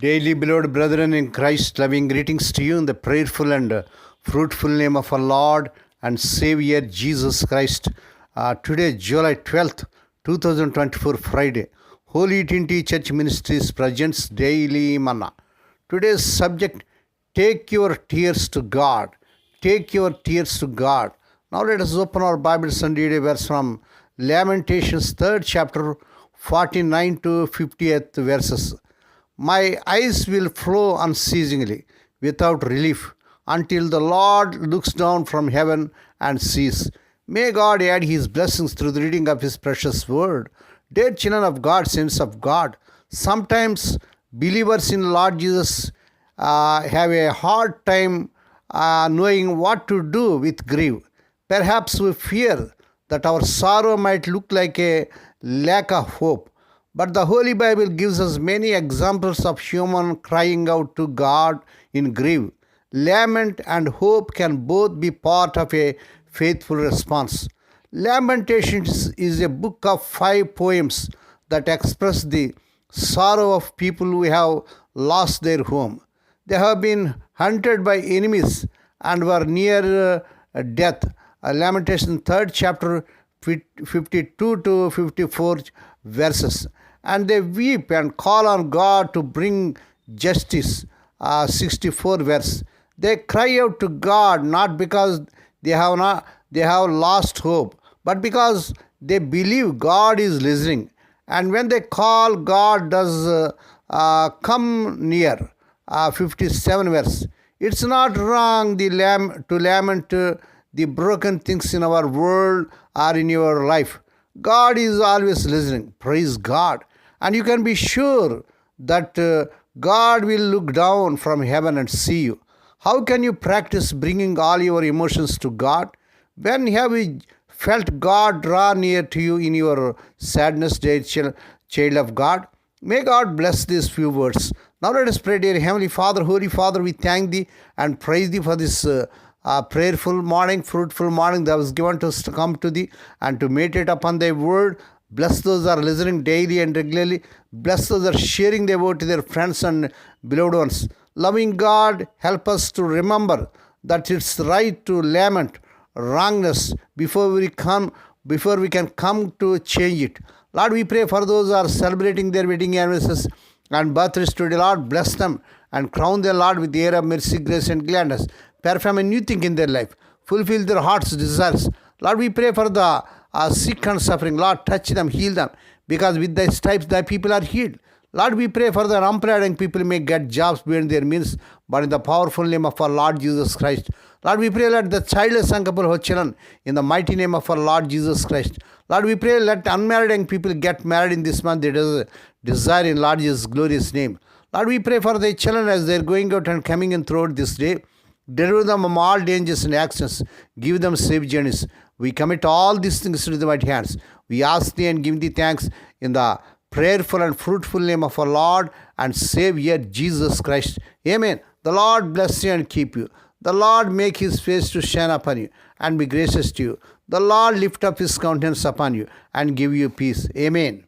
Daily, beloved brethren in Christ, loving greetings to you in the prayerful and fruitful name of our Lord and Savior Jesus Christ. Today, July 12th, 2024, Friday, Holy Trinity Church Ministries presents Daily Manna. Today's subject, take your tears to God. Take your tears to God. Now let us open our Bibles and read a verse from Lamentations 3rd chapter 49 to 50th verses. My eyes will flow unceasingly without relief until the Lord looks down from heaven and sees. May God add His blessings through the reading of His precious word. Dear children of God, saints of God, sometimes believers in Lord Jesus have a hard time knowing what to do with grief. Perhaps we fear that our sorrow might look like a lack of hope. But the Holy Bible gives us many examples of human crying out to God in grief. Lament and hope can both be part of a faithful response. Lamentations is a book of 5 poems that express the sorrow of people who have lost their home. They have been hunted by enemies and were near death. Lamentation 3rd chapter 52 to 54 verses. And they weep and call on God to bring justice. 64 verse. They cry out to God not because they have lost hope, but because they believe God is listening. And when they call, God does come near. 57 verse. It's not wrong to lament the broken things in our world or in your life. God is always listening. Praise God. And you can be sure that God will look down from heaven and see you. How can you practice bringing all your emotions to God? When have you felt God draw near to you in your sadness, dear child of God? May God bless these few words. Now let us pray. Dear Heavenly Father, Holy Father, we thank Thee and praise Thee for this prayerful morning, fruitful morning that was given to us to come to Thee and to meditate upon Thy word. Bless those that are listening daily and regularly. Bless those that are sharing their word to their friends and beloved ones. Loving God, help us to remember that it's right to lament wrongness before we can come to change it. Lord, we pray for those who are celebrating their wedding anniversaries and birthdays today. Lord, bless them and crown them, Lord, with the air of mercy, grace, and gladness. Perform a new thing in their life. Fulfill their heart's desires. Lord, we pray for the sick and suffering. Lord, touch them, heal them, because with Thy stripes Thy people are healed. Lord, we pray for the unemployed and people may get jobs beyond their means, but in the powerful name of our Lord Jesus Christ. Lord, we pray let the childless and couple of children in the mighty name of our Lord Jesus Christ. Lord, we pray let unmarried young people get married in this month. They desire in Lord Jesus' glorious name. Lord, we pray for the children as they are going out and coming in throughout this day. Deliver them from all dangers and accidents. Give them safe journeys. We commit all these things to the mighty hands. We ask Thee and give Thee thanks in the prayerful and fruitful name of our Lord and Savior Jesus Christ. Amen. The Lord bless you and keep you. The Lord make His face to shine upon you and be gracious to you. The Lord lift up His countenance upon you and give you peace. Amen.